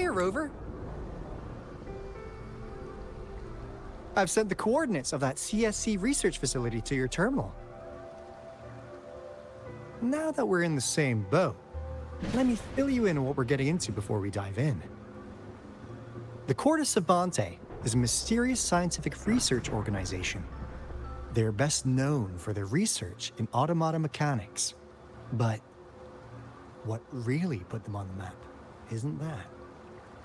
here, Rover. I've sent the coordinates of that CSC research facility to your terminal. Now that we're in the same boat, let me fill you in on what we're getting into before we dive in. The Corte Savante is a mysterious scientific research organization. They're best known for their research in automata mechanics. But what really put them on the map isn't that.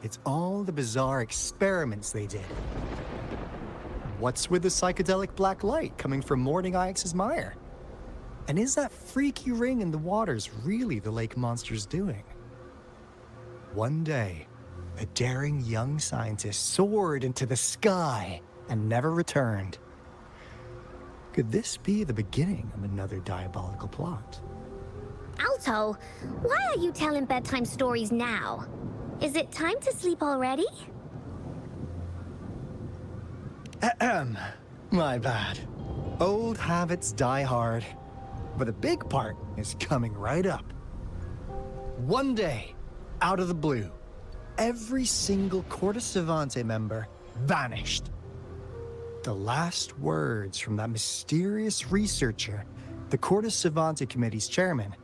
It's all the bizarre experiments they did. What's with the psychedelic black light coming from Morning Ix's mire? And is that freaky ring in the waters really the lake monster's doing? One day, a daring young scientist soared into the sky and never returned. Could this be the beginning of another diabolical plot? Alto, why are you telling bedtime stories now? Is it time to sleep already? Ahem. My bad. Old habits die hard. But the big part is coming right up. One day, out of the blue, every single Corte Savante member vanished. The last words from that mysterious researcher, the Corte Savante Committee's chairman,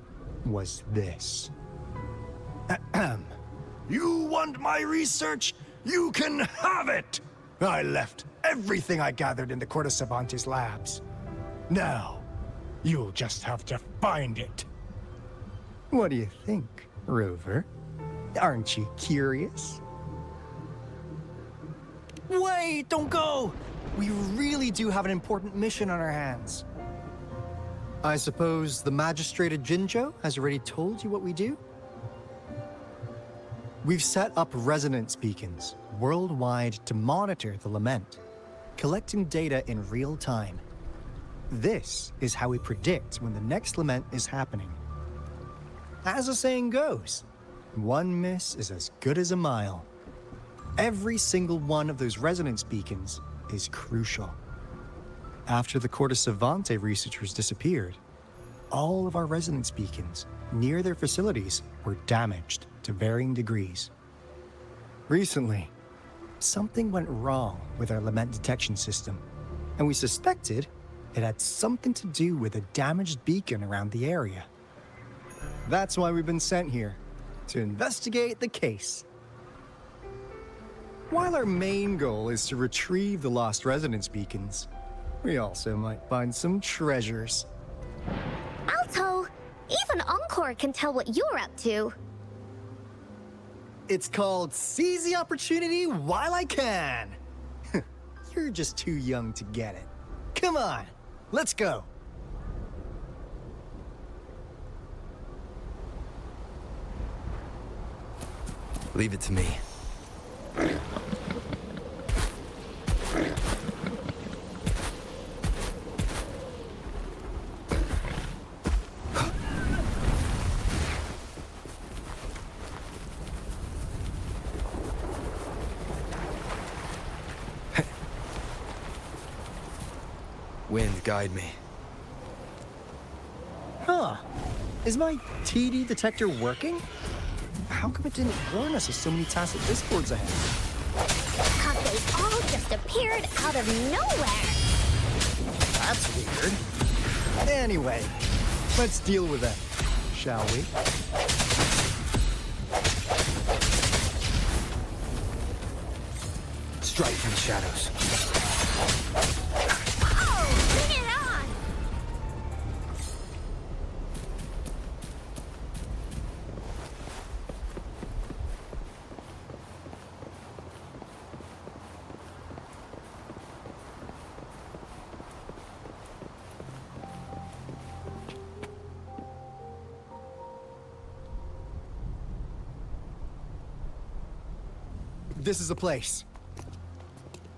was this. Ahem. You want my research? You can have it! I left everything I gathered in the Corte Savante's labs. Now, you'll just have to find it. What do you think, Rover? Aren't you curious? Wait, don't go! We really do have an important mission on our hands. I suppose the Magistrate of Jinzhou has already told you what we do? We've set up resonance beacons worldwide to monitor the lament, collecting data in real time. This is how we predict when the next lament is happening. As the saying goes, one miss is as good as a mile. Every single one of those resonance beacons is crucial. After the Corte Savante researchers disappeared, all of our resonance beacons near their facilities were damaged to varying degrees. Recently, something went wrong with our lament detection system, and we suspected it had something to do with a damaged beacon around the area. That's why we've been sent here, to investigate the case. While our main goal is to retrieve the lost resonance beacons, we also might find some treasures. Alto, even Encore can tell what you're up to. It's called Seize the Opportunity While I Can. You're just too young to get it. Come on, let's go. Leave it to me. Wind, guide me. Huh. Is my TD detector working? How come it didn't warn us of so many tacit discords ahead? Cause they all just appeared out of nowhere. That's weird. Anyway, let's deal with that, shall we? Strike from the shadows. Oh, bring it on! This is the place.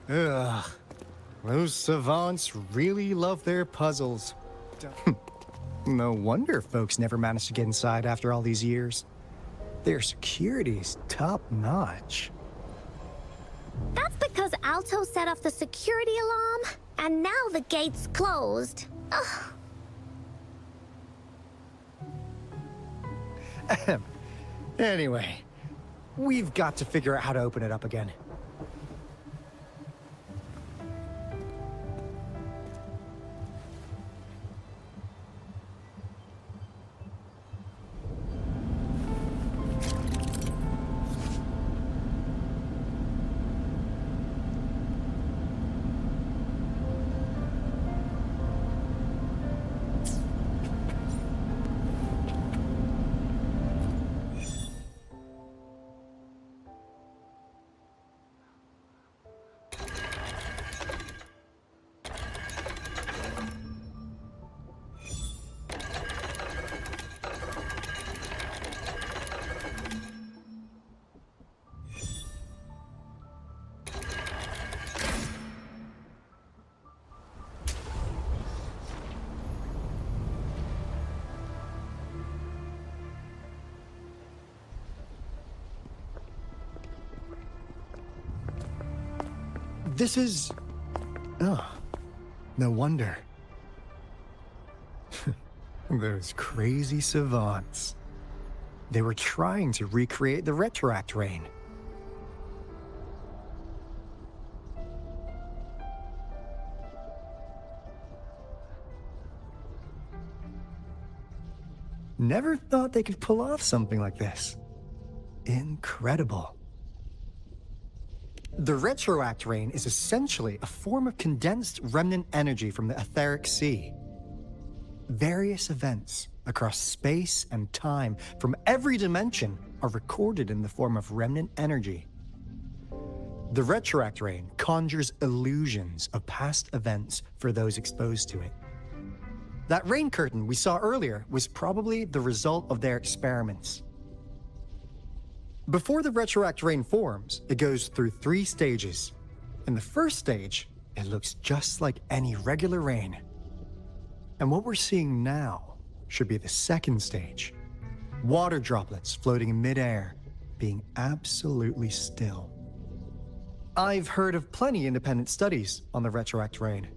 Ugh. Those savants really love their puzzles. No wonder folks never managed to get inside after all these years. Their security is top-notch. That's because Alto set off the security alarm, and now the gate's closed. Ugh. Anyway, We've got to figure out how to open it up again. This is... Oh, no wonder. Those crazy savants. They were trying to recreate the retroact rain. Never thought they could pull off something like this. Incredible. The retroact rain is essentially a form of condensed remnant energy from the etheric sea. Various events across space and time from every dimension are recorded in the form of remnant energy. The retroact rain conjures illusions of past events for those exposed to it. That rain curtain we saw earlier was probably the result of their experiments. Before the retroact rain forms, it goes through 3 stages. In the first stage, it looks just like any regular rain. And what we're seeing now should be the second stage. Water droplets floating in midair, being absolutely still. I've heard of plenty independent studies on the retroact rain.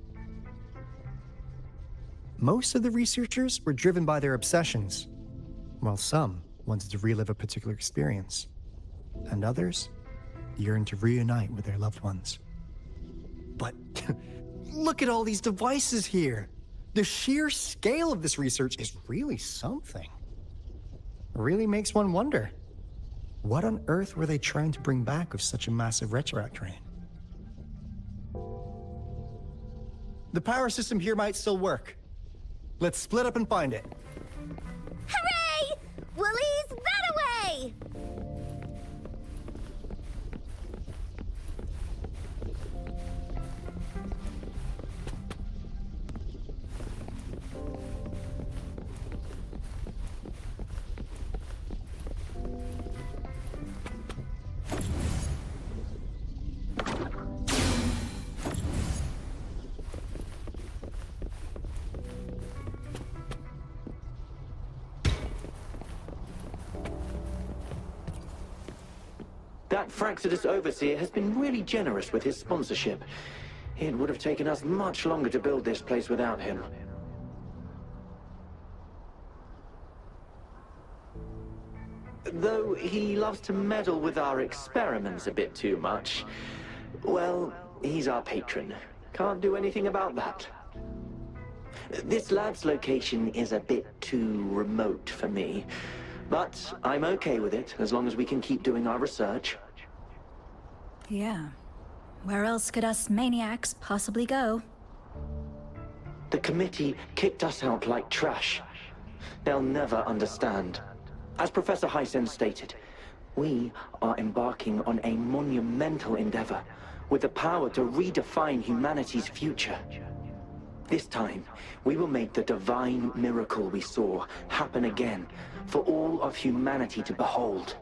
Most of the researchers were driven by their obsessions, while some wanted to relive a particular experience, and others yearned to reunite with their loved ones. But look at all these devices here! The sheer scale of this research is really something. It really makes one wonder, what on earth were they trying to bring back with such a massive retroact rain? The power system here might still work. Let's split up and find it. Hooray! Woolies, that away! That Fraxidus overseer has been really generous with his sponsorship. It would have taken us much longer to build this place without him. Though he loves to meddle with our experiments a bit too much. Well, he's our patron. Can't do anything about that. This lab's location is a bit too remote for me. But I'm okay with it, as long as we can keep doing our research. Yeah. Where else could us maniacs possibly go? The committee kicked us out like trash. They'll never understand. As Professor Hysen stated, we are embarking on a monumental endeavor with the power to redefine humanity's future. This time, we will make the divine miracle we saw happen again for all of humanity to behold.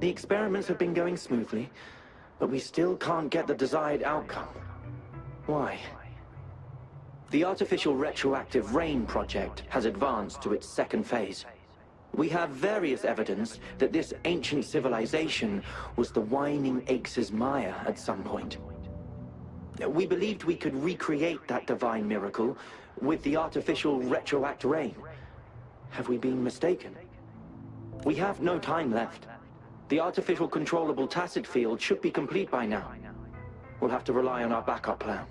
The experiments have been going smoothly, but we still can't get the desired outcome. Why? The artificial retroactive rain project has advanced to its second phase. We have various evidence that this ancient civilization was the Whining Aches' Maya at some point. We believed we could recreate that divine miracle with the artificial retroact rain. Have we been mistaken? We have no time left. The artificial controllable tacit field should be complete by now. We'll have to rely on our backup plan.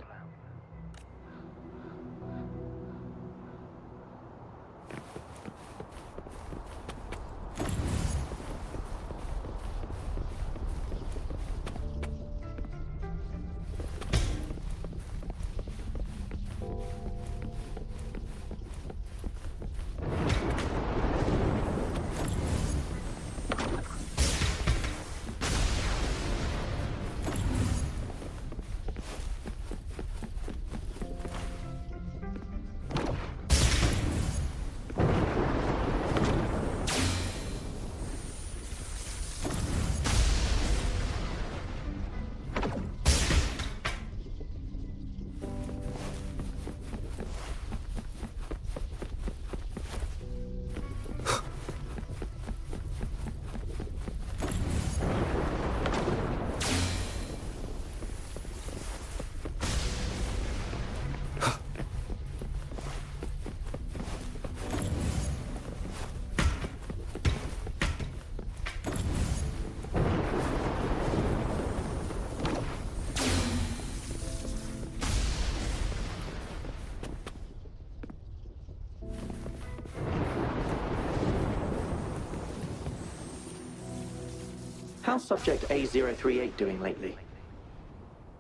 How's Subject A038 doing lately?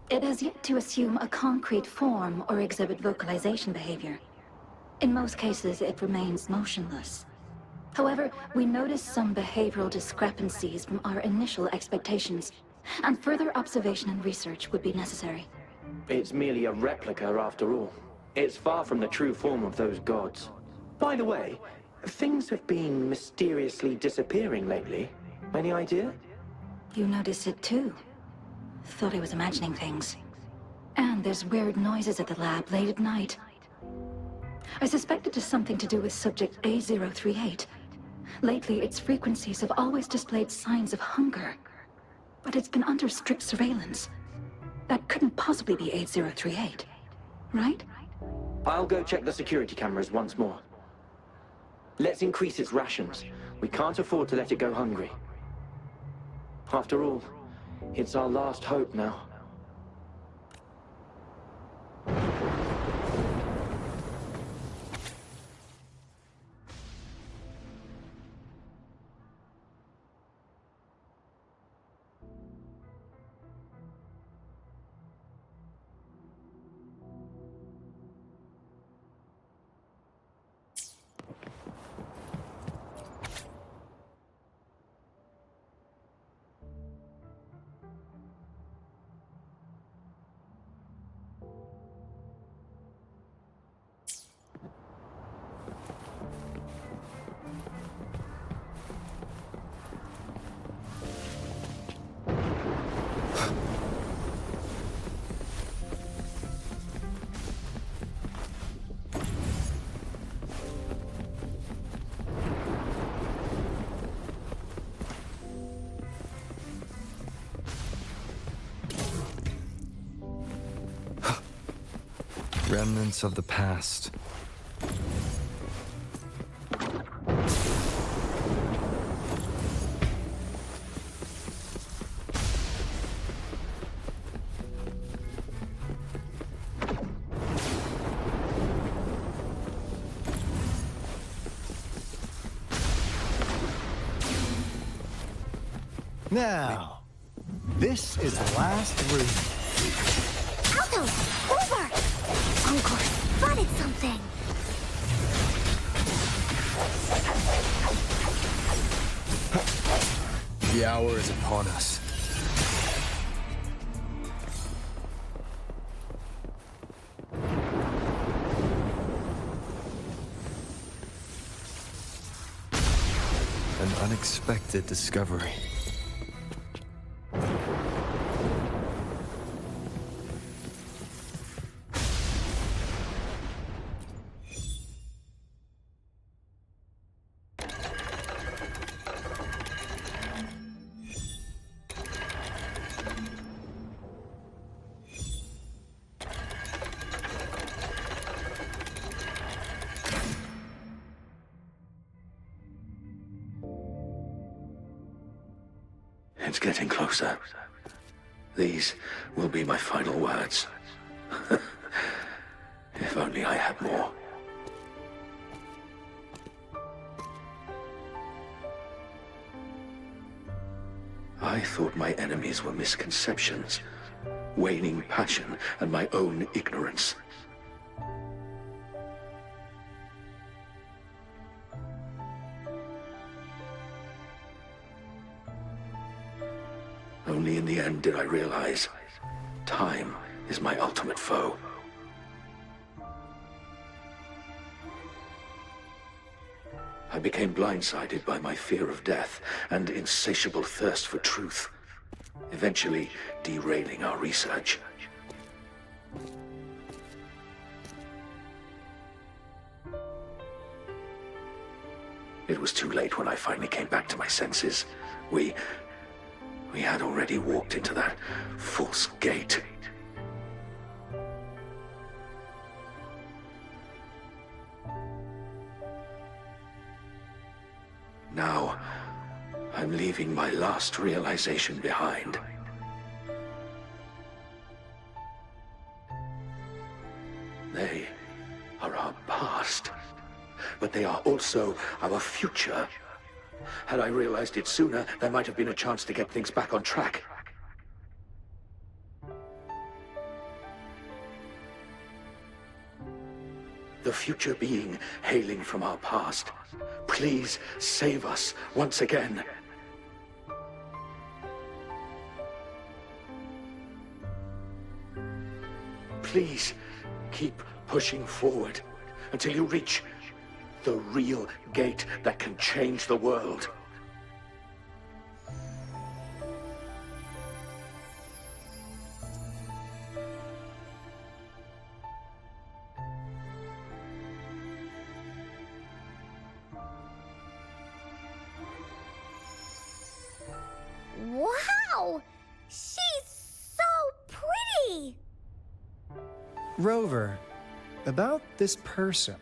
It has yet to assume a concrete form or exhibit vocalization behavior. In most cases, it remains motionless. However, we noticed some behavioral discrepancies from our initial expectations, and further observation and research would be necessary. It's merely a replica after all. It's far from the true form of those gods. By the way, things have been mysteriously disappearing lately. Any idea? You noticed it too. Thought I was imagining things. And there's weird noises at the lab late at night. I suspect it is something to do with Subject A038. Lately, its frequencies have always displayed signs of hunger. But it's been under strict surveillance. That couldn't possibly be A038, right? I'll go check the security cameras once more. Let's increase its rations. We can't afford to let it go hungry. After all, it's our last hope now. Remnants of the past. Now, this is the last room. Alto! Over! Encore, spotted something! The hour is upon us. An unexpected discovery. It's getting closer. These will be my final words. If only I had more. I thought my enemies were misconceptions, waning passion, and my own ignorance. Only in the end did I realize time is my ultimate foe. I became blindsided by my fear of death and insatiable thirst for truth, eventually derailing our research. It was too late when I finally came back to my senses. We had already walked into that false gate. Now, I'm leaving my last realization behind. They are our past, but they are also our future. Had I realized it sooner, there might have been a chance to get things back on track. The future being hailing from our past. Please save us once again. Please keep pushing forward until you reach the real gate that can change the world. Wow! She's so pretty! Rover, about this person.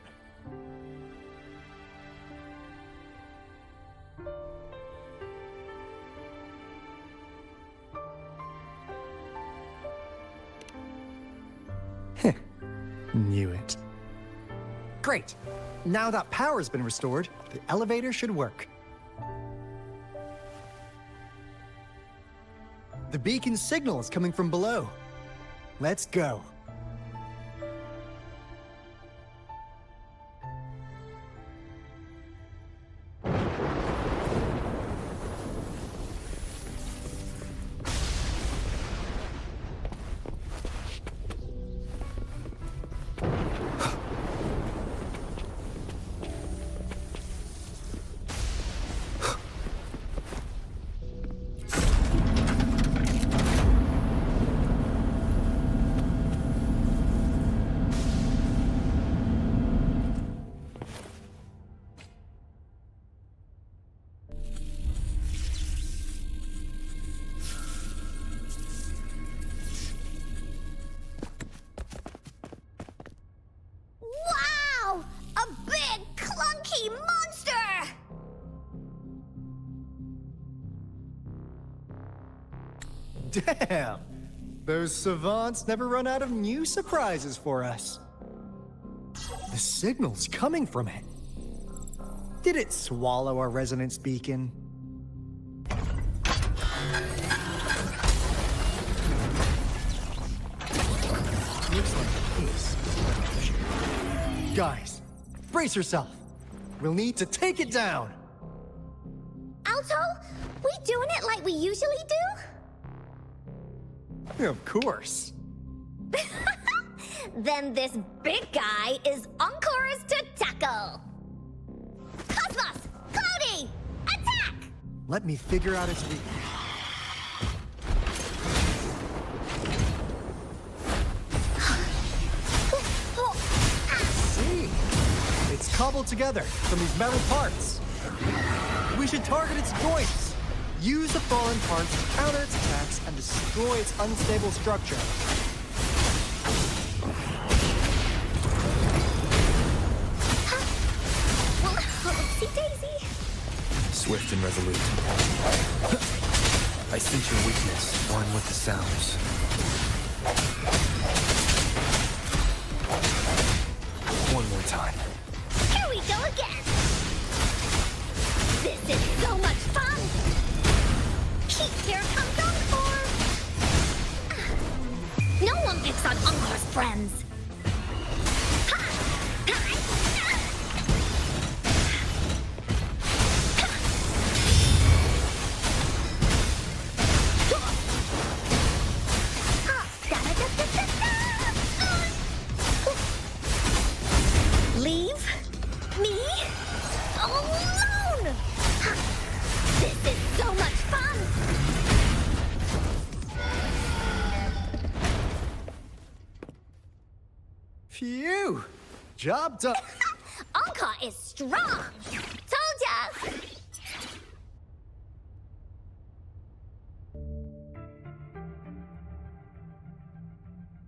Knew it. Great! Now that power's been restored, the elevator should work. The beacon signal is coming from below. Let's go. Wow! A big, clunky monster! Damn! Those savants never run out of new surprises for us. The signal's coming from it. Did it swallow our resonance beacon? Looks like this is what I'm. Guys, brace yourself. We'll need to take it down. Alto, we doing it like we usually do? Of course. Then this big guy is Encore's to tackle. Cosmos! Cloudy! Attack! Let me figure out its weakness. See? It's cobbled together from these metal parts. We should target its joints. Use the foreign parts to counter its attacks and destroy its unstable structure. Well, oopsie daisy. Swift and resolute. I sense your weakness, one with the sounds. One more time. Here we go again! This is so much fun! Here comes Encore! No one picks on Encore's friends! Leave me alone! This is so much fun! Phew! Job done. Encore is strong! Told ya!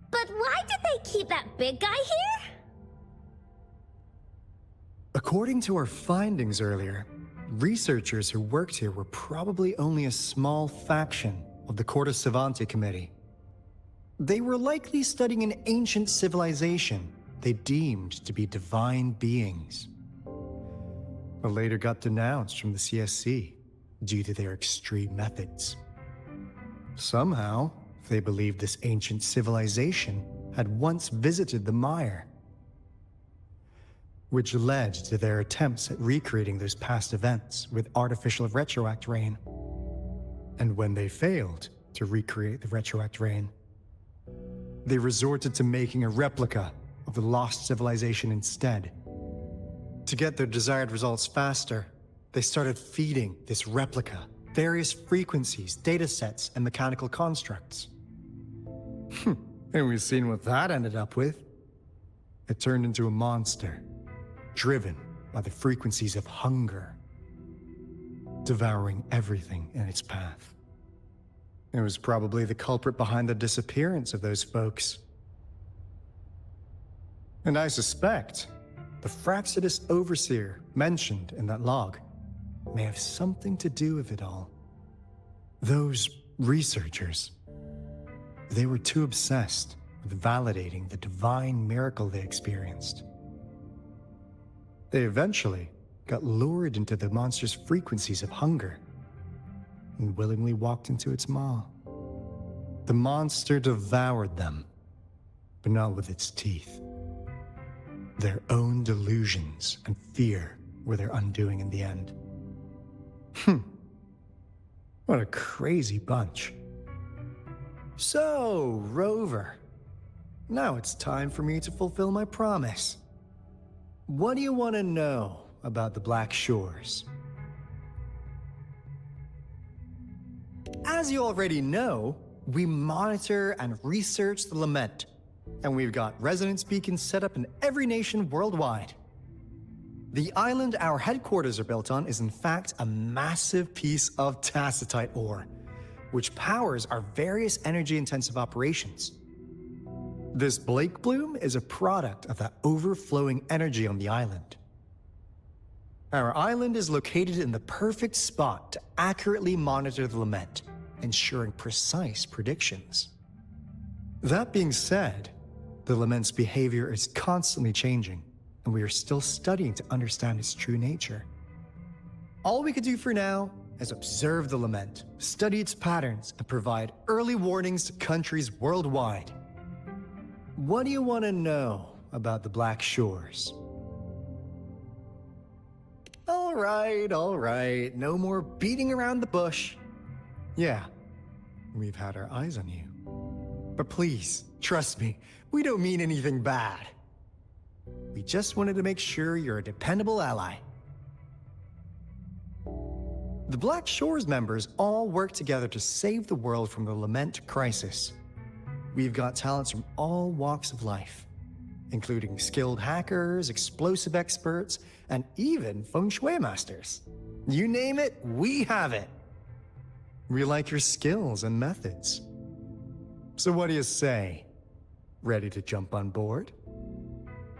But why did they keep that big guy here? According to our findings earlier, researchers who worked here were probably only a small faction of the Corte Savante Committee. They were likely studying an ancient civilization they deemed to be divine beings, but later got denounced from the CSC due to their extreme methods. Somehow, they believed this ancient civilization had once visited the Mire, which led to their attempts at recreating those past events with artificial retroact rain. And when they failed to recreate the retroact rain, they resorted to making a replica of the lost civilization instead. To get their desired results faster, they started feeding this replica various frequencies, datasets, and mechanical constructs. And we've seen what that ended up with. It turned into a monster, driven by the frequencies of hunger, devouring everything in its path. It was probably the culprit behind the disappearance of those folks. And I suspect the Fraxidus Overseer mentioned in that log may have something to do with it all. Those researchers, they were too obsessed with validating the divine miracle they experienced. They eventually got lured into the monster's frequencies of hunger and willingly walked into its maw. The monster devoured them, but not with its teeth. Their own delusions and fear were their undoing in the end. What a crazy bunch. So, Rover, now it's time for me to fulfill my promise. What do you want to know about the Black Shores? As you already know, we monitor and research the Lament, and we've got resonance beacons set up in every nation worldwide. The island our headquarters are built on is in fact a massive piece of tacitite ore, which powers our various energy-intensive operations. This Blake Bloom is a product of that overflowing energy on the island. Our island is located in the perfect spot to accurately monitor the Lament, ensuring precise predictions. That being said, the Lament's behavior is constantly changing, and we are still studying to understand its true nature. All we can do for now is observe the Lament, study its patterns, and provide early warnings to countries worldwide. What do you want to know about the Black Shores? All right, no more beating around the bush. Yeah, we've had our eyes on you. But please, trust me, we don't mean anything bad. We just wanted to make sure you're a dependable ally. The Black Shores members all work together to save the world from the Lament crisis. We've got talents from all walks of life, including skilled hackers, explosive experts, and even feng shui masters. You name it, we have it. We like your skills and methods. So what do you say? Ready to jump on board?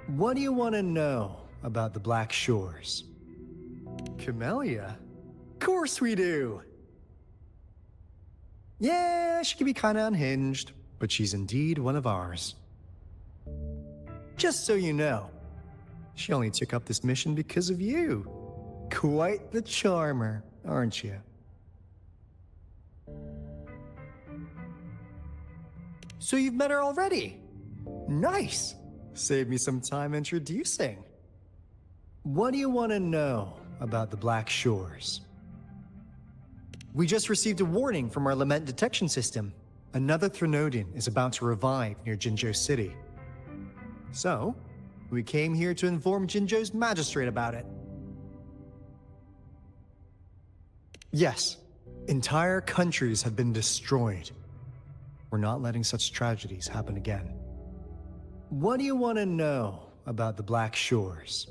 What do you want to know about the Black Shores? Camellia? Of course we do! Yeah, she can be kinda unhinged, but she's indeed one of ours. Just so you know, she only took up this mission because of you. Quite the charmer, aren't you? So you've met her already? Nice. Save me some time introducing. What do you want to know about the Black Shores? We just received a warning from our lament detection system. Another Threnodian is about to revive near Jinzhou City. So, we came here to inform Jinzhou's magistrate about it. Yes, entire countries have been destroyed. We're not letting such tragedies happen again. What do you want to know about the Black Shores?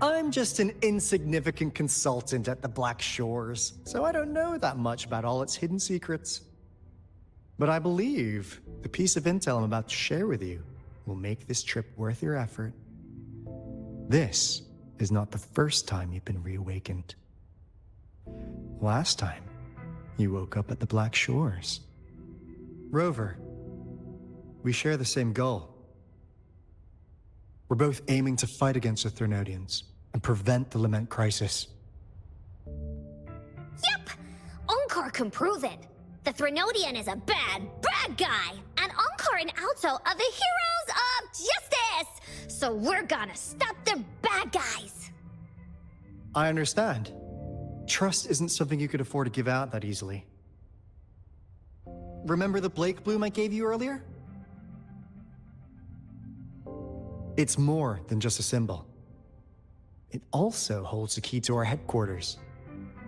I'm just an insignificant consultant at the Black Shores, so I don't know that much about all its hidden secrets. But I believe the piece of intel I'm about to share with you will make this trip worth your effort. This is not the first time you've been reawakened. Last time, you woke up at the Black Shores. Rover, we share the same goal. We're both aiming to fight against the Threnodians and prevent the Lament crisis. Yep! Onkar can prove it. The Threnodian is a bad, bad guy. And Onkar and Alto are the heroes of justice. So we're gonna stop the bad guys. I understand. Trust isn't something you could afford to give out that easily. Remember the Blake bloom I gave you earlier? It's more than just a symbol. It also holds the key to our headquarters.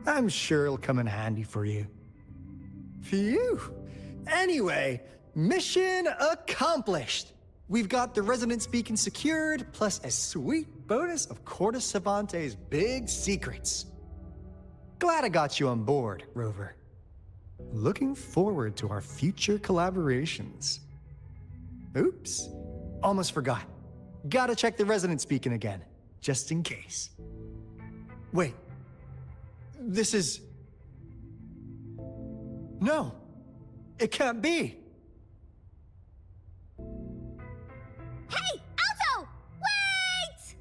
I'm sure it'll come in handy for you. Phew! Anyway, mission accomplished! We've got the resonance beacon secured, plus a sweet bonus of Cortus Savante's big secrets. Glad I got you on board, Rover. Looking forward to our future collaborations. Oops, almost forgot. Gotta check the resonance beacon again, just in case. Wait, this is... No, it can't be. Hey, Alto! Wait!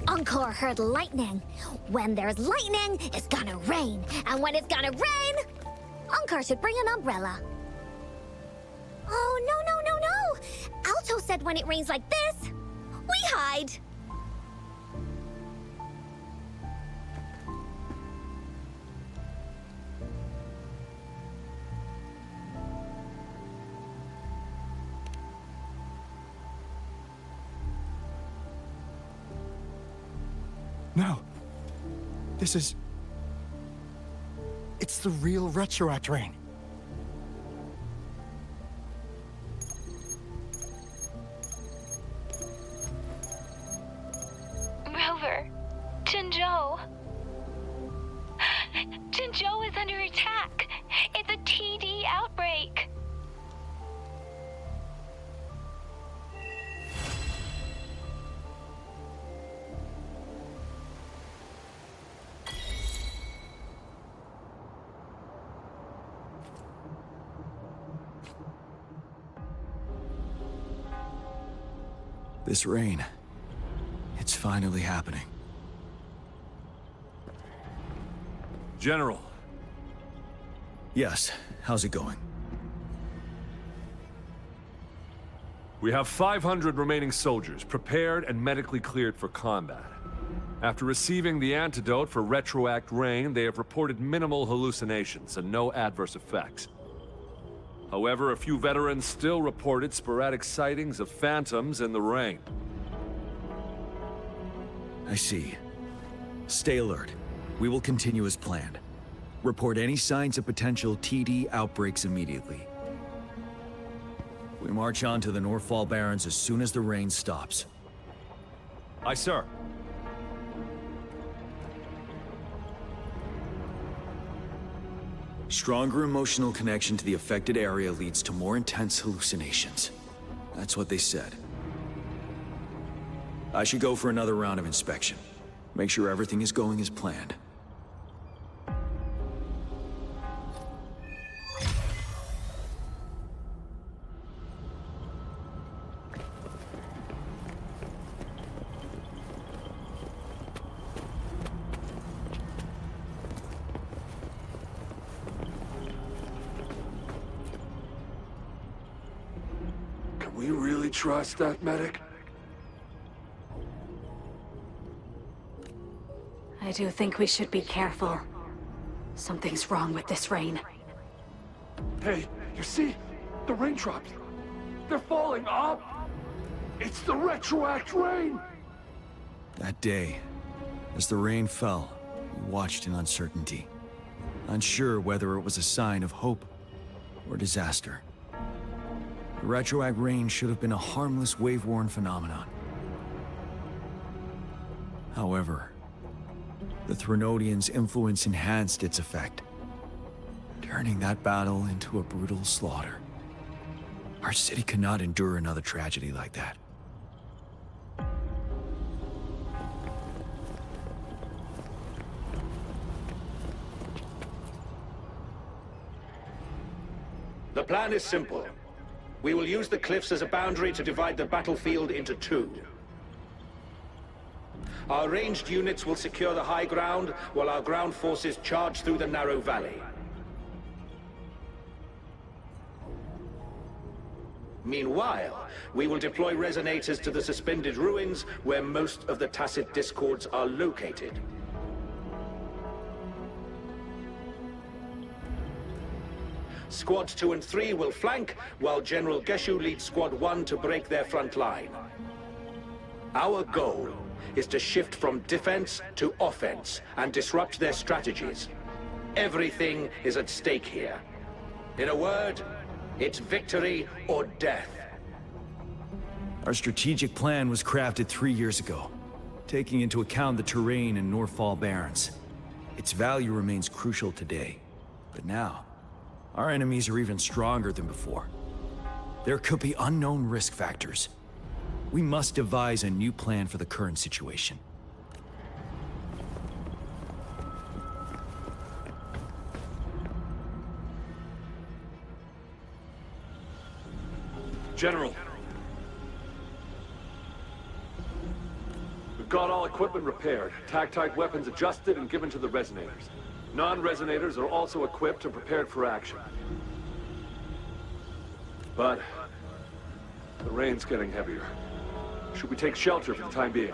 Onkar heard lightning. When there's lightning, it's gonna rain. And when it's gonna rain, Onkar should bring an umbrella. Oh, no. Alto said when it rains like this, we hide. No. This is... It's the real Retroact rain. Rover, Jinzhou. Jinzhou is under attack. It's a TD outbreak. This rain, it's finally happening. General, Yes, how's it going? We have 500 remaining soldiers, prepared and medically cleared for combat. After receiving the antidote for retroact rain, they have reported minimal hallucinations and no adverse effects. However, a few veterans still reported sporadic sightings of phantoms in the rain. I see. Stay alert. We will continue as planned. Report any signs of potential TD outbreaks immediately. We march on to the Northfall Barrens as soon as the rain stops. Aye, sir. Stronger emotional connection to the affected area leads to more intense hallucinations. That's what they said. I should go for another round of inspection. Make sure everything is going as planned. Can we really trust that medic? I do think we should be careful. Something's wrong with this rain. Hey, you see? The raindrops. They're falling up. It's the retroact rain. That day, as the rain fell, we watched in uncertainty, unsure whether it was a sign of hope or disaster. The retroact rain should have been a harmless wave-worn phenomenon. However, the Threnodians' influence enhanced its effect, turning that battle into a brutal slaughter. Our city cannot endure another tragedy like that. The plan is simple. We will use the cliffs as a boundary to divide the battlefield into two. Our ranged units will secure the high ground, while our ground forces charge through the narrow valley. Meanwhile, we will deploy resonators to the suspended ruins, where most of the tacit discords are located. Squads 2 and 3 will flank, while General Geshu leads Squad 1 to break their front line. Our goal is to shift from defense to offense and disrupt their strategies. Everything is at stake here. In a word, it's victory or death. Our strategic plan was crafted 3 years ago, taking into account the terrain in Northfall Barrens. Its value remains crucial today, but now, our enemies are even stronger than before. There could be unknown risk factors. We must devise a new plan for the current situation. General. We've got all equipment repaired, tactite weapons adjusted and given to the resonators. Non-resonators are also equipped and prepared for action. But the rain's getting heavier. Should we take shelter for the time being?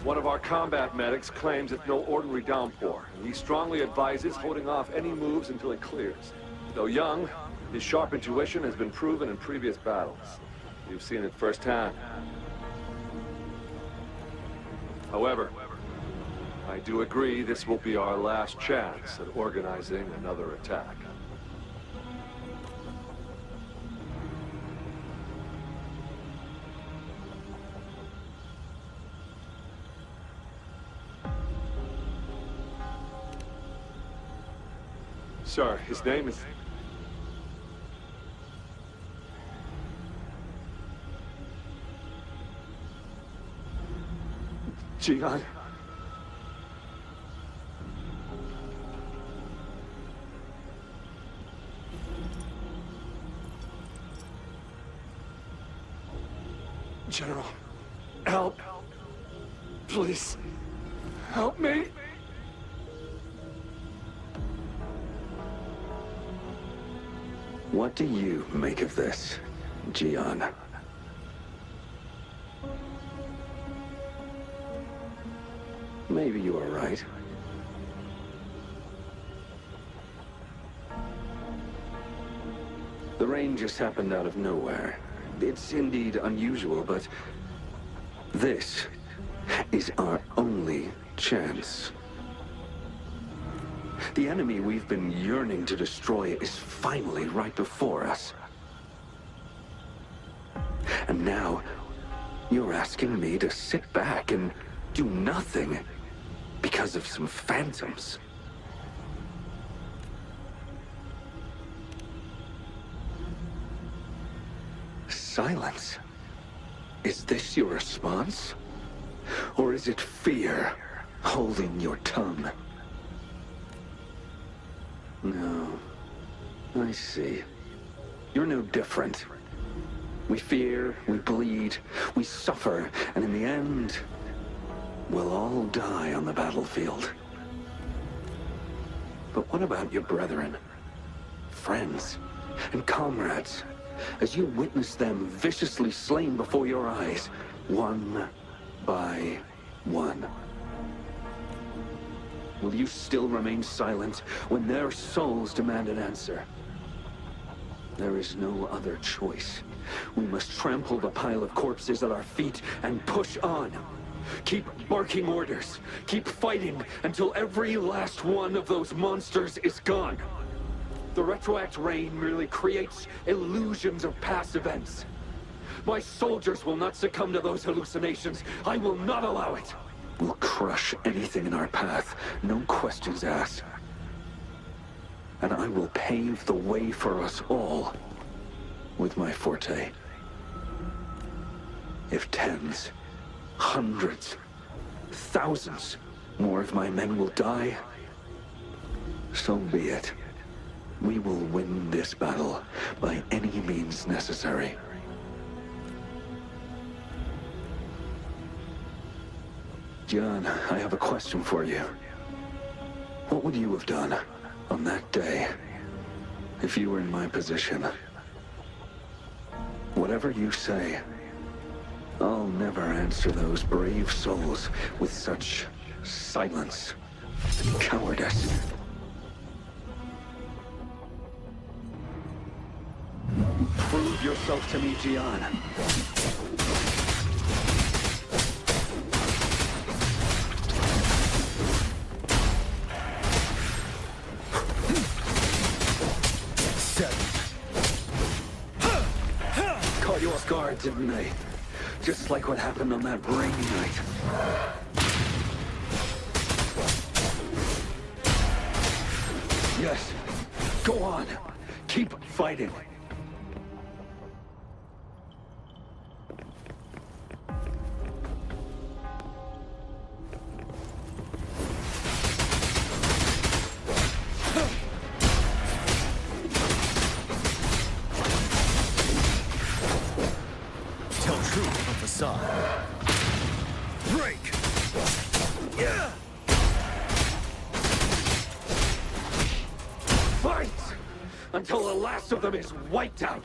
One of our combat medics claims it's no ordinary downpour, and he strongly advises holding off any moves until it clears. Though young, his sharp intuition has been proven in previous battles. You've seen it firsthand. However, I do agree this will be our last chance at organizing another attack. Sir, his name is... Jian. General, help. Please, help me. What do you make of this? Gian. Maybe you are right. The rain just happened out of nowhere. It's indeed unusual, but this is our only chance. The enemy we've been yearning to destroy is finally right before us. And now, you're asking me to sit back and do nothing because of some phantoms. Silence. Is this your response? Or is it fear holding your tongue? No. I see. You're no different. We fear, we bleed, we suffer, and in the end, we'll all die on the battlefield. But what about your brethren, friends, and comrades? As you witness them viciously slain before your eyes, one by one. Will you still remain silent when their souls demand an answer? There is no other choice. We must trample the pile of corpses at our feet and push on. Keep barking orders. Keep fighting until every last one of those monsters is gone. The retroact rain merely creates illusions of past events. My soldiers will not succumb to those hallucinations. I will not allow it. We'll crush anything in our path, no questions asked. And I will pave the way for us all with my forte. If tens, hundreds, thousands more of my men will die, so be it. We will win this battle by any means necessary. John, I have a question for you. What would you have done on that day if you were in my position? Whatever you say, I'll never answer those brave souls with such silence and cowardice. Prove yourself to me, Gian. Caught you off guard, didn't they? Just like what happened on that rainy night. Yes. Go on. Keep fighting. Tell truth from facade. Break! Yeah! Fight! Until the last of them is wiped out!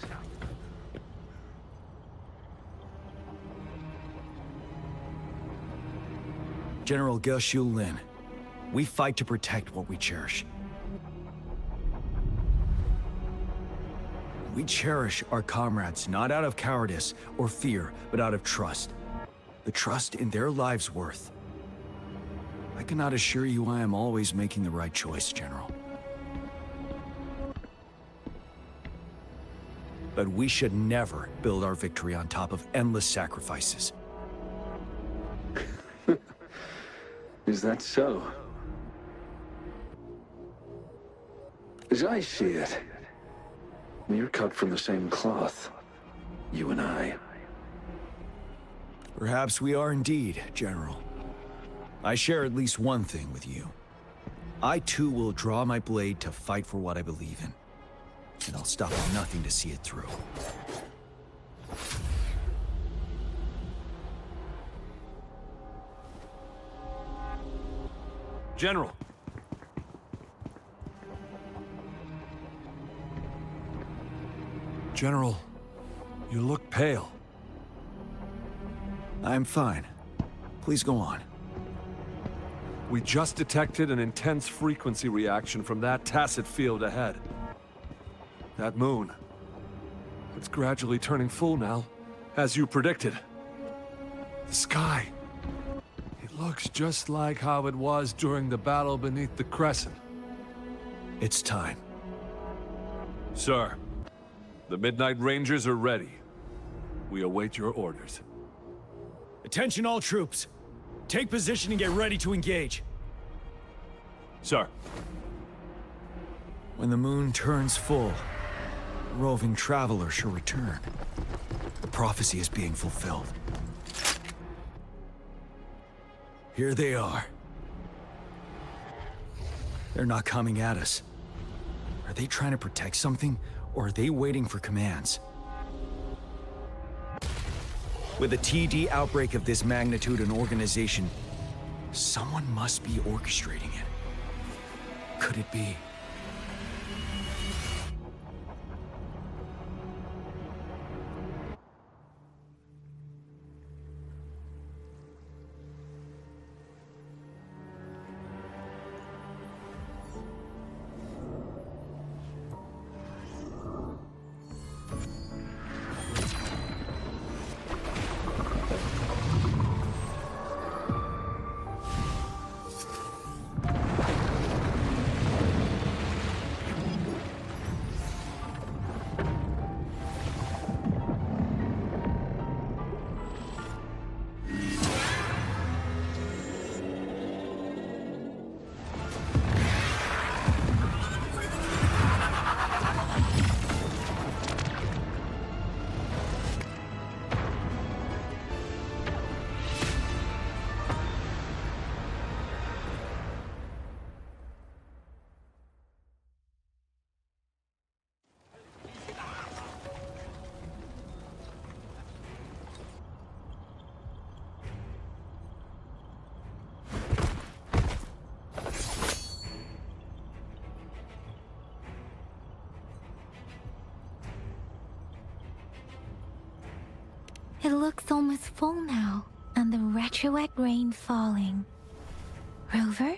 General Geshu Lin, we fight to protect what we cherish. We cherish our comrades not out of cowardice or fear, but out of trust. The trust in their lives' worth. I cannot assure you I am always making the right choice, General. But we should never build our victory on top of endless sacrifices. Is that so? As I see it, we're cut from the same cloth, you and I. Perhaps we are indeed, General. I share at least one thing with you. I too will draw my blade to fight for what I believe in. And I'll stop at nothing to see it through. General. General, You look pale. I'm fine. Please go on. We just detected an intense frequency reaction from that tacit field ahead. That moon. It's gradually turning full now, as you predicted. The sky. It looks just like how it was during the battle beneath the Crescent. It's time. Sir, the Midnight Rangers are ready. We await your orders. Attention all troops. Take position and get ready to engage. Sir. When the moon turns full, roving travelers shall return. The prophecy is being fulfilled. Here they are. They're not coming at us. Are they trying to protect something, or are they waiting for commands? With a TD outbreak of this magnitude and organization, someone must be orchestrating it. Could it be? It looks almost full now, and the retroact rain falling. Rover?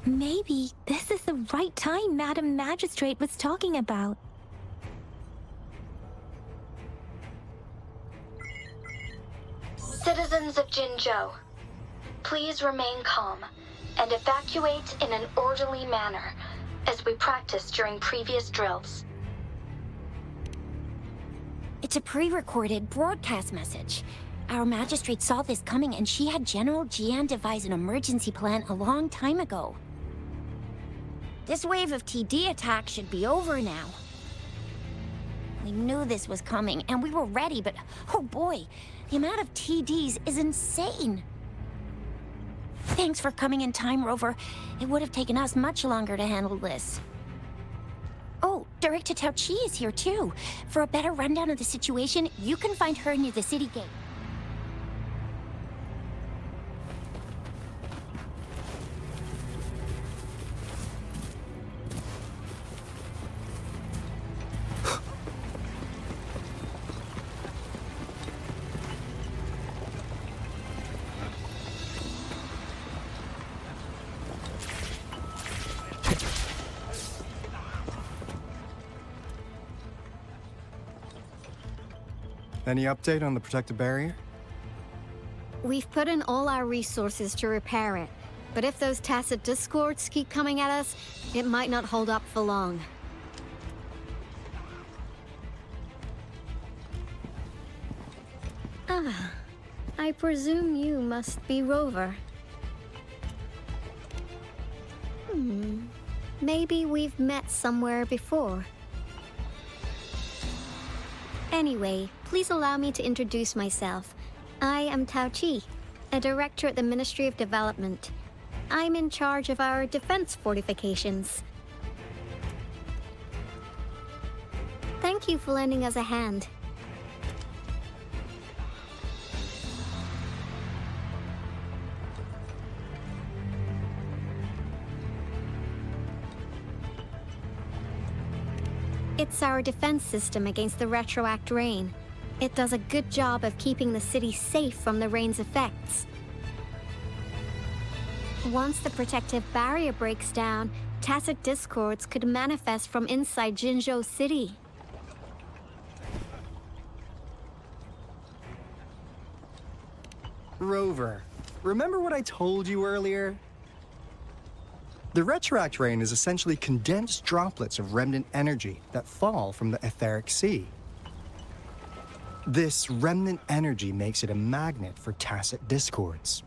Maybe this is the right time Madam Magistrate was talking about. Citizens of Jinzhou, please remain calm and evacuate in an orderly manner, as we practiced during previous drills. It's a pre-recorded broadcast message. Our magistrate saw this coming and she had General Jian devise an emergency plan a long time ago. This wave of TD attacks should be over now. We knew this was coming and we were ready, but oh boy, the amount of TDs is insane. Thanks for coming in time, Rover. It would have taken us much longer to handle this. Oh, Director Tao Chi is here too. For a better rundown of the situation, you can find her near the city gate. Any update on the protective barrier? We've put in all our resources to repair it, but if those tacit discords keep coming at us, it might not hold up for long. Ah, I presume you must be Rover. Maybe we've met somewhere before. Anyway, please allow me to introduce myself. I am Tao Chi, a director at the Ministry of Development. I'm in charge of our defense fortifications. Thank you for lending us a hand. It's our defense system against the retroact rain. It does a good job of keeping the city safe from the rain's effects. Once the protective barrier breaks down, tacit discords could manifest from inside Jinzhou City. Rover, remember what I told you earlier? The retroact rain is essentially condensed droplets of remnant energy that fall from the etheric sea. This remnant energy makes it a magnet for tacit discords.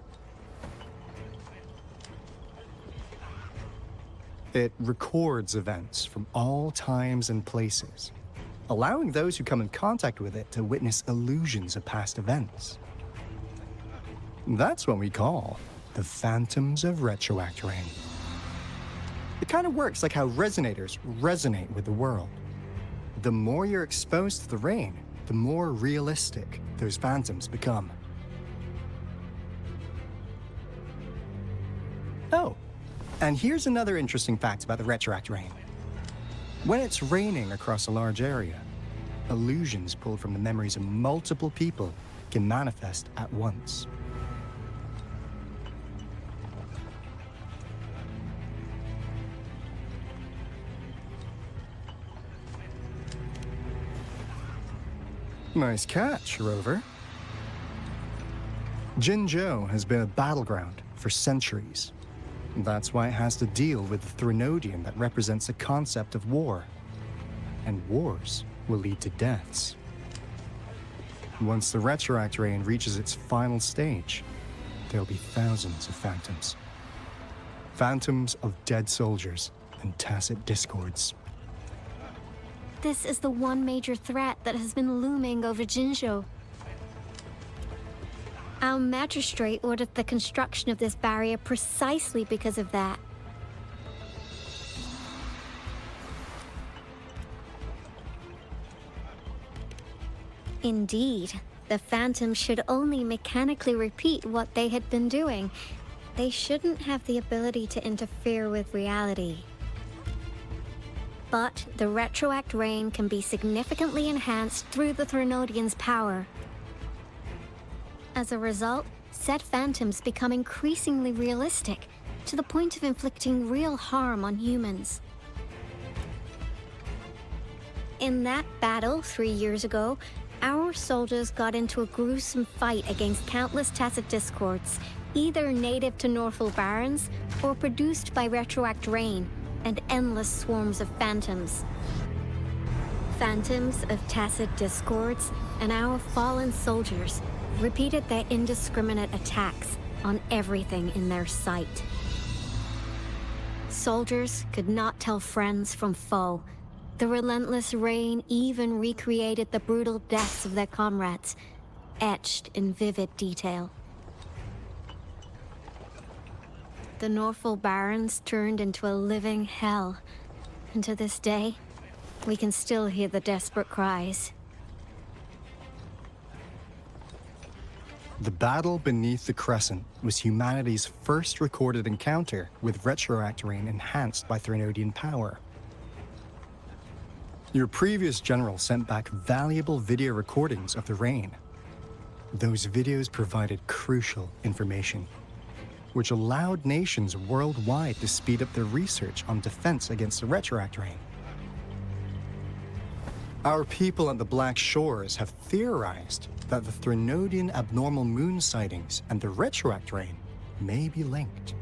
It records events from all times and places, allowing those who come in contact with it to witness illusions of past events. That's what we call the phantoms of retroact rain. It kind of works like how resonators resonate with the world. The more you're exposed to the rain, the more realistic those phantoms become. Oh, and here's another interesting fact about the retroact rain. When it's raining across a large area, illusions pulled from the memories of multiple people can manifest at once. Nice catch, Rover. Jinzhou has been a battleground for centuries. That's why it has to deal with the Threnodian that represents the concept of war. And wars will lead to deaths. Once the retroact rain reaches its final stage, there'll be thousands of phantoms. Phantoms of dead soldiers and tacit discords. This is the one major threat that has been looming over Jinzhou. Our magistrate ordered the construction of this barrier precisely because of that. Indeed, the Phantoms should only mechanically repeat what they had been doing. They shouldn't have the ability to interfere with reality. But the retroact rain can be significantly enhanced through the Threnodian's power. As a result, said phantoms become increasingly realistic, to the point of inflicting real harm on humans. In that battle 3 years ago, our soldiers got into a gruesome fight against countless tacit discords, either native to Northall Barrens or produced by retroact rain, and endless swarms of phantoms. Phantoms of tacit discords and our fallen soldiers repeated their indiscriminate attacks on everything in their sight. Soldiers could not tell friends from foe. The relentless rain even recreated the brutal deaths of their comrades, etched in vivid detail. The Northall Barrens turned into a living hell, and to this day, we can still hear the desperate cries. The battle beneath the Crescent was humanity's first recorded encounter with retroact rain enhanced by Threnodian power. Your previous general sent back valuable video recordings of the rain. Those videos provided crucial information, which allowed nations worldwide to speed up their research on defense against the retroact rain. Our people at the Black Shores have theorized that the Threnodian abnormal moon sightings and the retroact rain may be linked.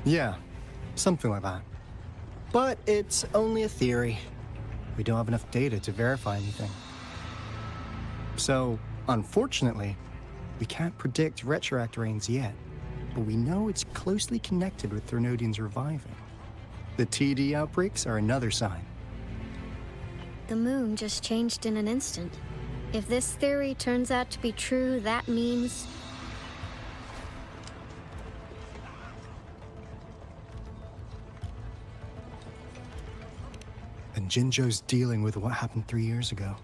Yeah, something like that. But it's only a theory. We don't have enough data to verify anything. So, unfortunately, we can't predict retroact rains yet, but we know it's closely connected with Threnodians reviving. The TD outbreaks are another sign. The moon just changed in an instant. If this theory turns out to be true, that means... and Jinzhou's dealing with what happened 3 years ago.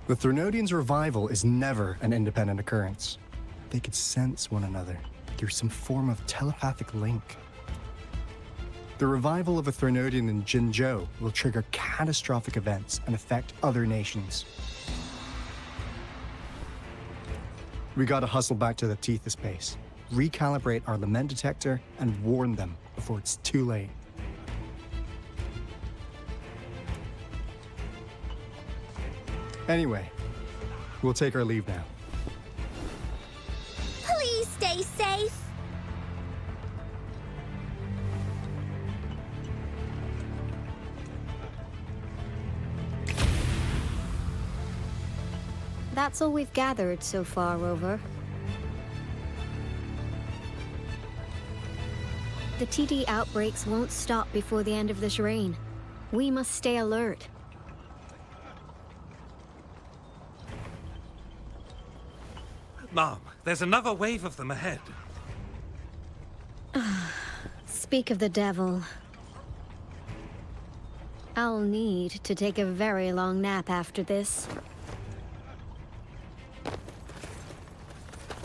The Threnodians' revival is never an independent occurrence. They could sense one another through some form of telepathic link. The revival of a Threnodian in Jinzhou will trigger catastrophic events and affect other nations. We gotta hustle back to the Tethys base, recalibrate our lament detector, and warn them before it's too late. Anyway, we'll take our leave now. Please stay safe. That's all we've gathered so far, Rover. The TD outbreaks won't stop before the end of this reign. We must stay alert. Mom, there's another wave of them ahead. Speak of the devil. I'll need to take a very long nap after this.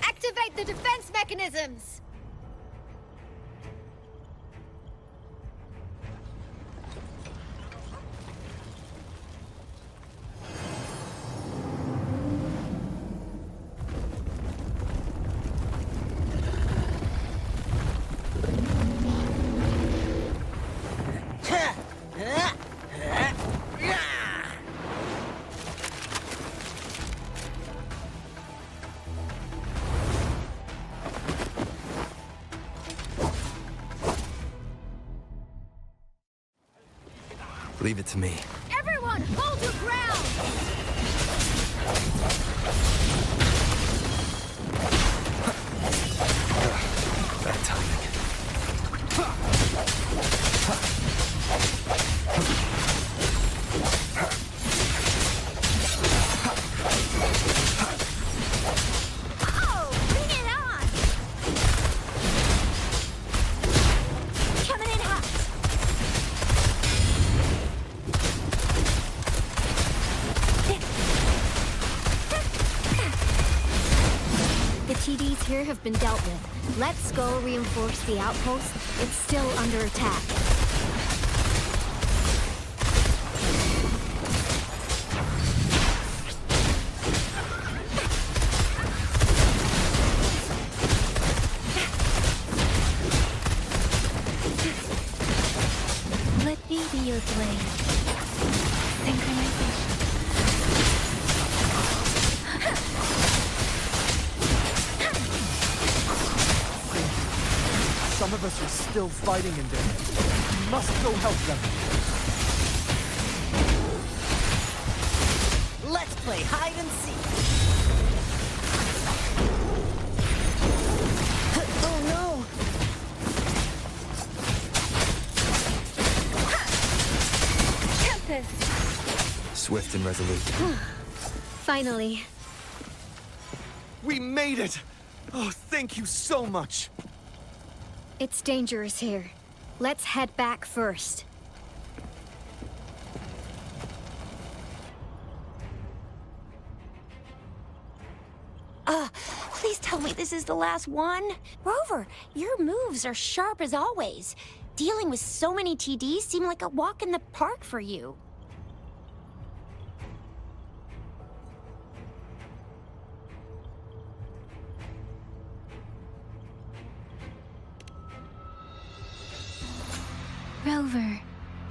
Activate the defense mechanisms! Leave it to me. Everyone, hold your ground! Bad timing. Oh, bring it on! Coming in hot! The TDs here have been dealt with. Let's go reinforce the outpost. It's still under attack. Let me be your blade. Synchronization. Some of us are still fighting in there. We must go help them. Let's play hide and seek. Oh no! Tempest! Swift and resolute. Finally. We made it! Oh, thank you so much! It's dangerous here. Let's head back first. Please tell me this is the last one. Rover, your moves are sharp as always. Dealing with so many TDs seemed like a walk in the park for you. Rover,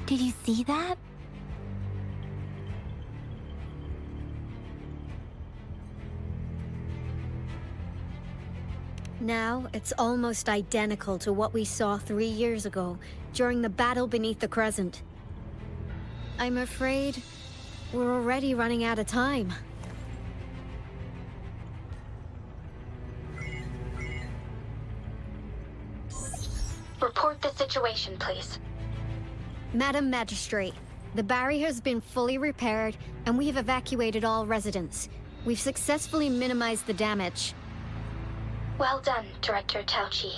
did you see that? Now, it's almost identical to what we saw 3 years ago, during the battle beneath the Crescent. I'm afraid we're already running out of time. Report the situation, please. Madam Magistrate, The barrier's been fully repaired, and we have evacuated all residents. We've successfully minimized the damage. Well done, Director Tauchi.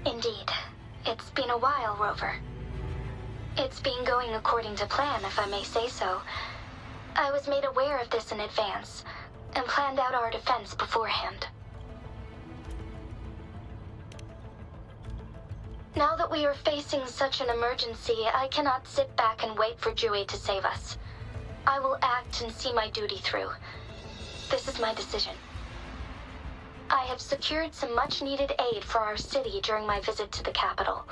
Indeed. It's been a while, Rover. It's been going according to plan, if I may say so. I was made aware of this in advance, and planned out our defense beforehand. Now that we are facing such an emergency, I cannot sit back and wait for Dewey to save us. I will act and see my duty through. This is my decision. I have secured some much-needed aid for our city during my visit to the capital.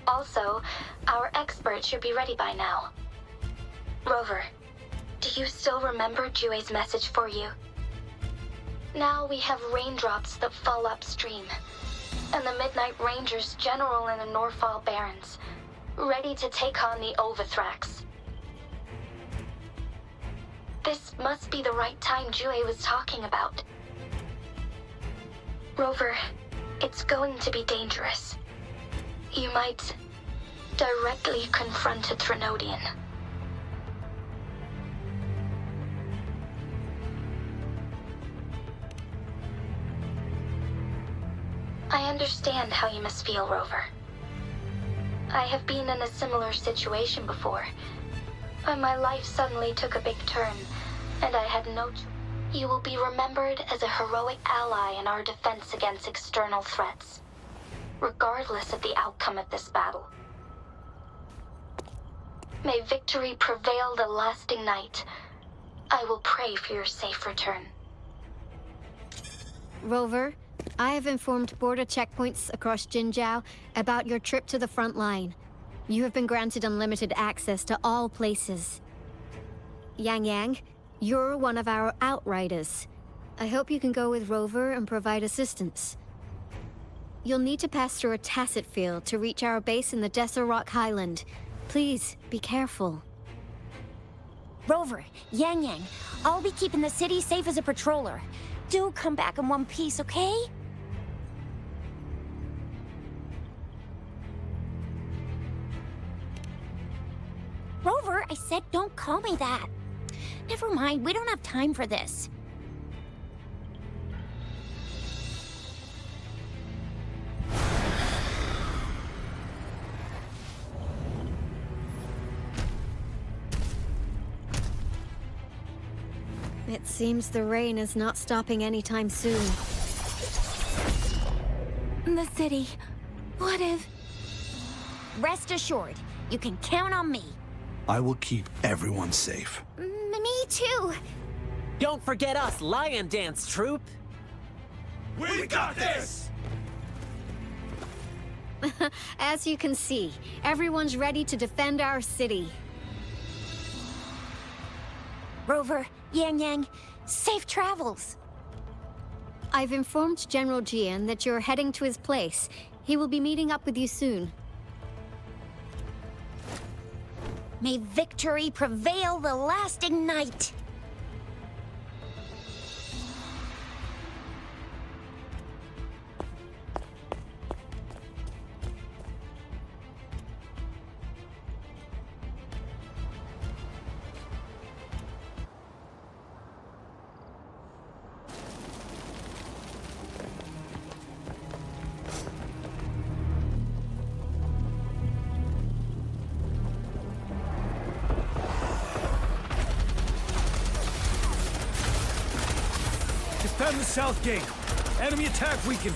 Also, our experts should be ready by now. Rover, do you still remember Dewey's message for you? Now we have raindrops that fall upstream, and the Midnight Rangers general in the Norfall Barrens, ready to take on the Overthrax. This must be the right time Dewey was talking about. Rover, it's going to be dangerous. You might directly confront a Trinodian. I understand how you must feel, Rover. I have been in a similar situation before, when my life suddenly took a big turn, and I had no choice. You will be remembered as a heroic ally in our defense against external threats, regardless of the outcome of this battle. May victory prevail the lasting night. I will pray for your safe return. Rover, I have informed border checkpoints across Jinjiao about your trip to the front line. You have been granted unlimited access to all places. Yang Yang, you're one of our outriders. I hope you can go with Rover and provide assistance. You'll need to pass through a tacit field to reach our base in the Desert Rock Highland. Please, be careful. Rover, Yang Yang, I'll be keeping the city safe as a patroller. Do come back in one piece, okay? Rover, I said don't call me that. Never mind, we don't have time for this. It seems the rain is not stopping anytime soon. The city. What if... Rest assured, you can count on me. I will keep everyone safe. Me too. Don't forget us, Lion Dance Troop. We got this! As you can see, everyone's ready to defend our city. Rover, Yang Yang, safe travels. I've informed General Jian that you're heading to his place. He will be meeting up with you soon. May victory prevail the lasting night. Defend the south gate. Enemy attack weakened.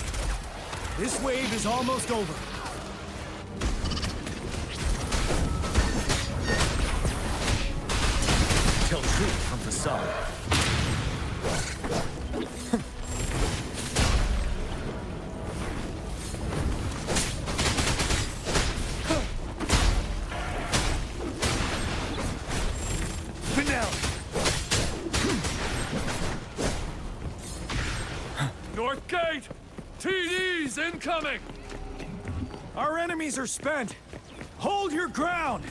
This wave is almost over. Tell truth from facade. North Gate! TDs incoming! Our enemies are spent. Hold your ground!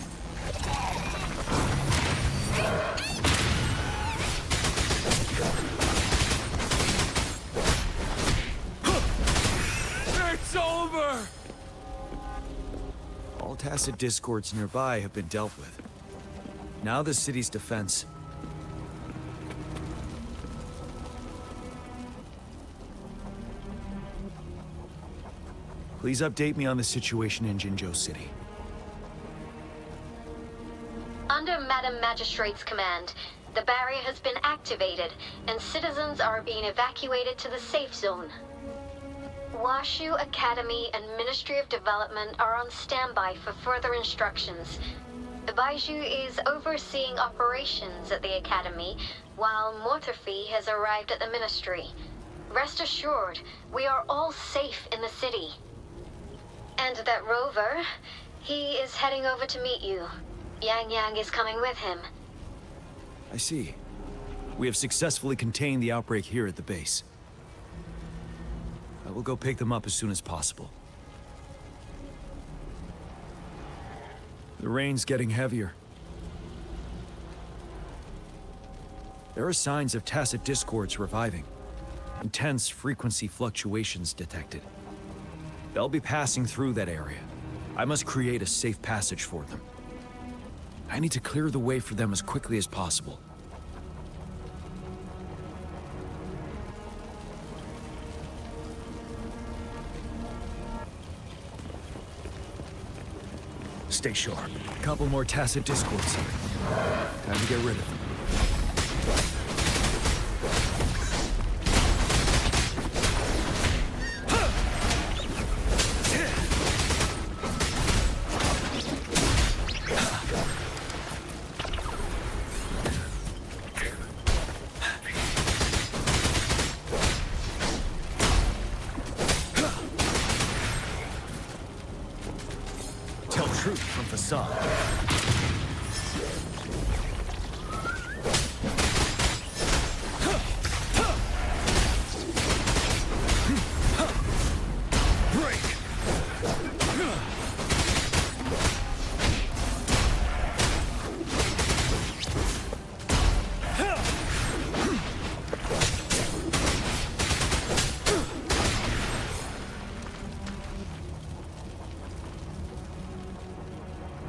Tacit discords nearby have been dealt with. Now the city's defense. Please update me on the situation in Jinzhou City. Under Madam Magistrate's command, the barrier has been activated, and citizens are being evacuated to the safe zone. Washu Academy and Ministry of Development are on standby for further instructions. The Baiju is overseeing operations at the Academy, while Mortophy has arrived at the Ministry. Rest assured, we are all safe in the city. And that Rover, he is heading over to meet you. Yang Yang is coming with him. I see. We have successfully contained the outbreak here at the base. I will go pick them up as soon as possible. The rain's getting heavier. There are signs of tacit discords reviving. Intense frequency fluctuations detected. They'll be passing through that area. I must create a safe passage for them. I need to clear the way for them as quickly as possible. Stay sharp. A couple more tacit discords. Time to get rid of them. Truth from facade.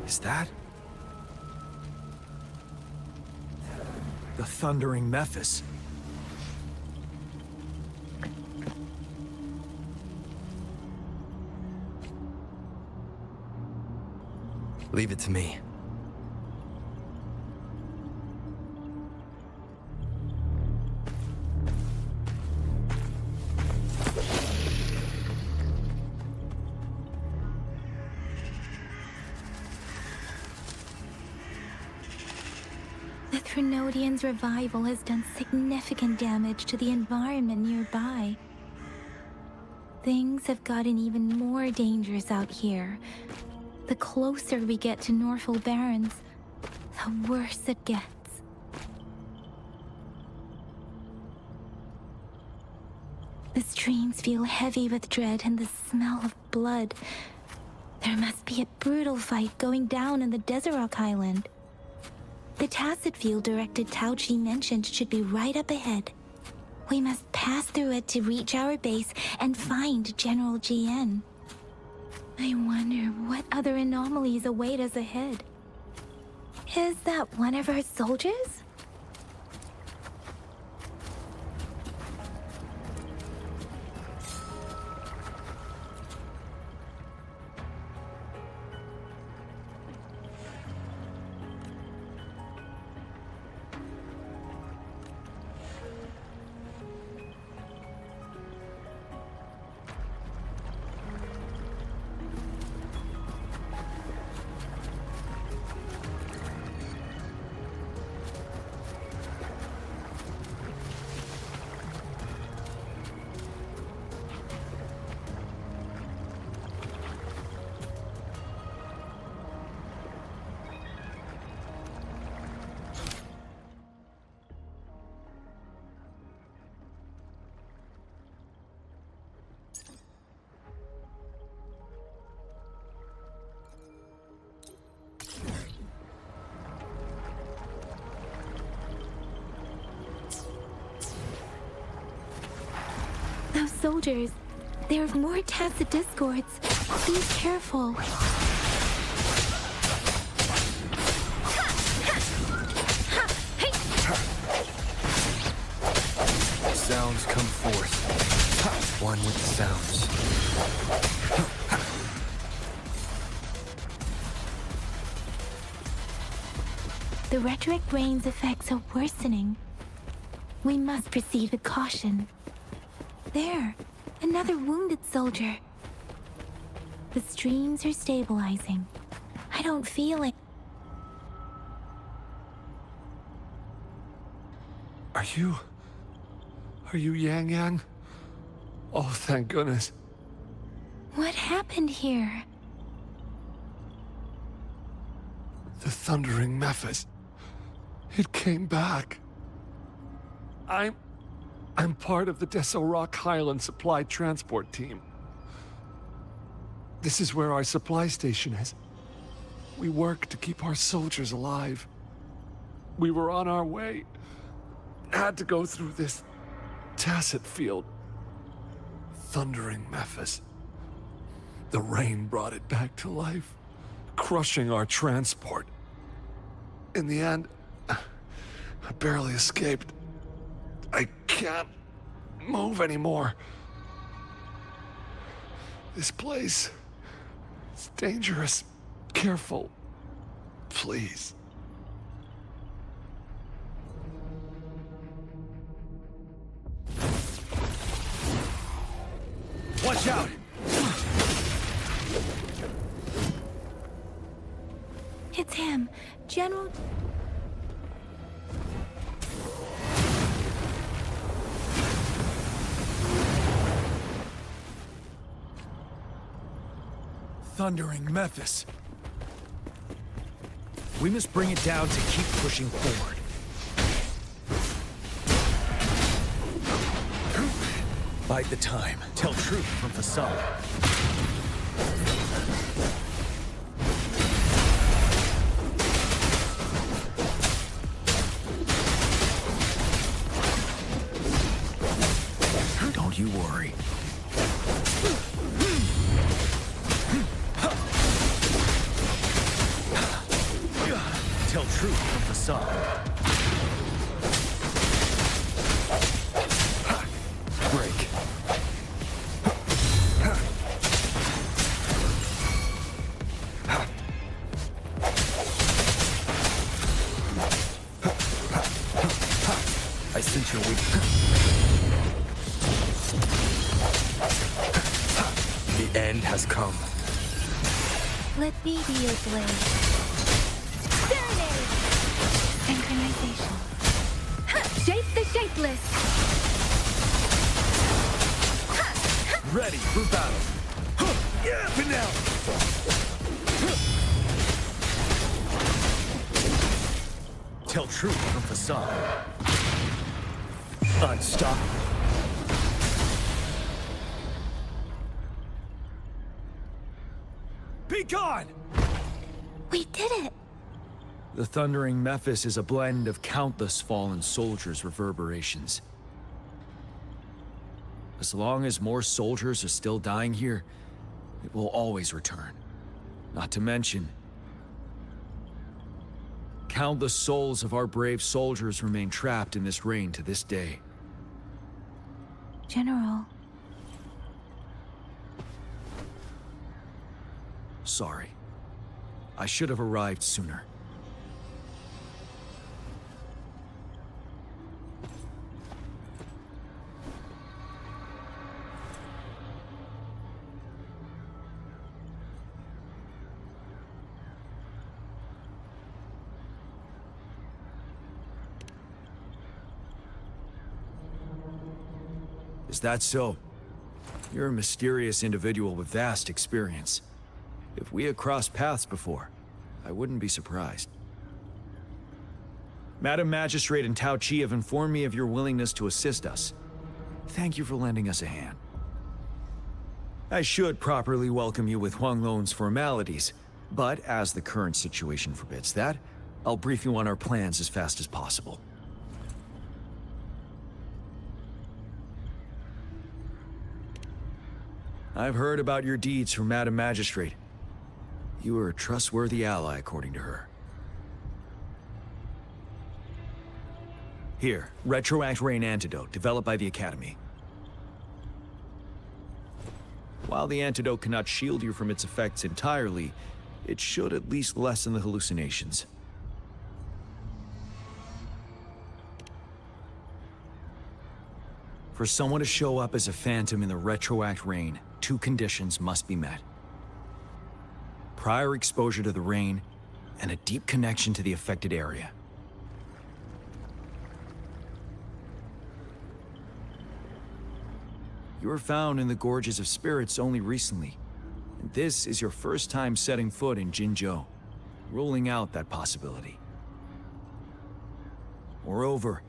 Is that? The Thundering Mephis. Leave it to me. The Threnodian's revival has done significant damage to the environment nearby. Things have gotten even more dangerous out here. The closer we get to Norfolk Barrens, the worse it gets. The streams feel heavy with dread and the smell of blood. There must be a brutal fight going down in the Desert Rock Island. The tacit field directed Tao Chi mentioned should be right up ahead. We must pass through it to reach our base and find General GN. I wonder what other anomalies await us ahead. Is that one of our soldiers? Those soldiers, there are more tacit discords. Be careful. sounds come forth. One with the sounds. The retroact rain's effects are worsening. We must proceed with caution. There, another wounded soldier. The streams are stabilizing. I don't feel it. Are you Yang Yang? Oh, thank goodness. What happened here? The Thundering Memphis. It came back. I'm part of the Deso Rock Highland Supply Transport Team. This is where our supply station is. We work to keep our soldiers alive. We were on our way. Had to go through this tacit field. Thundering Memphis. The rain brought it back to life, crushing our transport. In the end, I barely escaped. I can't move anymore. This place is dangerous. Careful. Please. Watch out! It's him, General... Thundering Memphis. We must bring it down to keep pushing forward. Bide the time. Tell truth from facade. Don't you worry. Tell truth from facade. Break. I sense your weakness. The end has come. Let me be your blade. Serenade! Synchronization. Shape the shapeless! Ready for battle. Yeah, now. Tell truth from facade. Unstoppable. Be gone! We did it! The Thundering Memphis is a blend of countless fallen soldiers' reverberations. As long as more soldiers are still dying here, it will always return. Not to mention, countless souls of our brave soldiers remain trapped in this rain to this day. General. Sorry. I should have arrived sooner. Is that so? You're a mysterious individual with vast experience. If we had crossed paths before, I wouldn't be surprised. Madam Magistrate and Tao Chi have informed me of your willingness to assist us. Thank you for lending us a hand. I should properly welcome you with Huang Lon's formalities, but as the current situation forbids that, I'll brief you on our plans as fast as possible. I've heard about your deeds from Madam Magistrate. You are a trustworthy ally, according to her. Here, Retroact Rain Antidote, developed by the Academy. While the antidote cannot shield you from its effects entirely, it should at least lessen the hallucinations. For someone to show up as a phantom in the Retroact Rain, 2 conditions must be met. Prior exposure to the rain, and a deep connection to the affected area. You were found in the Gorges of Spirits only recently, and this is your first time setting foot in Jinzhou, ruling out that possibility. Moreover,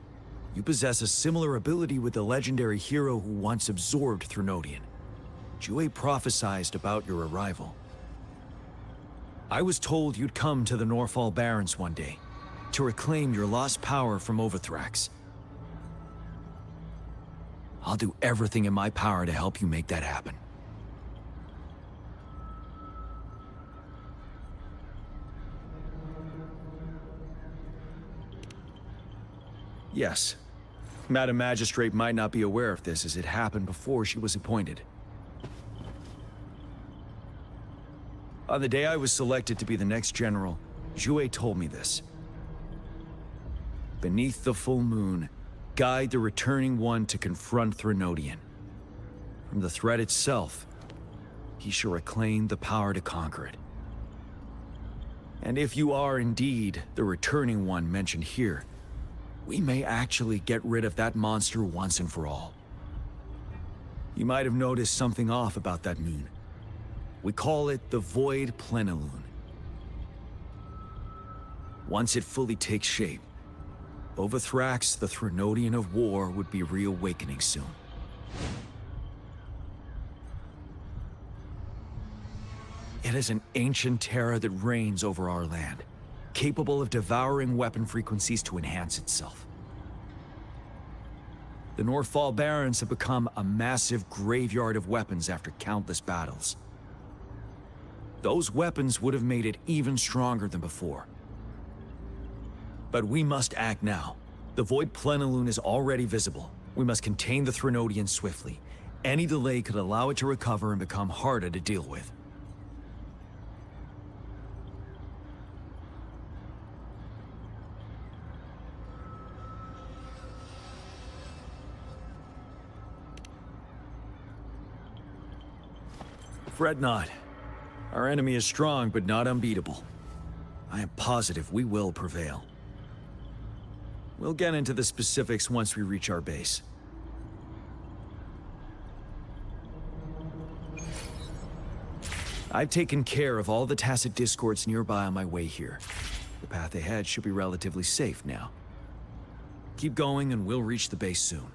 you possess a similar ability with the legendary hero who once absorbed Threnodian. Jue prophesied about your arrival. I was told you'd come to the Norfall Barrens one day, to reclaim your lost power from Overthrax. I'll do everything in my power to help you make that happen. Yes, Madam Magistrate might not be aware of this as it happened before she was appointed. On the day I was selected to be the next general, Jue told me this. Beneath the full moon, guide the returning one to confront Threnodian. From the threat itself, he shall reclaim the power to conquer it. And if you are indeed the returning one mentioned here, we may actually get rid of that monster once and for all. You might have noticed something off about that moon. We call it the Void Plenilune. Once it fully takes shape, Overthrax, the Threnodian of War, would be reawakening soon. It is an ancient terror that reigns over our land, capable of devouring weapon frequencies to enhance itself. The Norfall Barrens have become a massive graveyard of weapons after countless battles. Those weapons would have made it even stronger than before. But we must act now. The Void Plenilune is already visible. We must contain the Threnodian swiftly. Any delay could allow it to recover and become harder to deal with. Fret not. Our enemy is strong, but not unbeatable. I am positive we will prevail. We'll get into the specifics once we reach our base. I've taken care of all the tacit discords nearby on my way here. The path ahead should be relatively safe now. Keep going and we'll reach the base soon.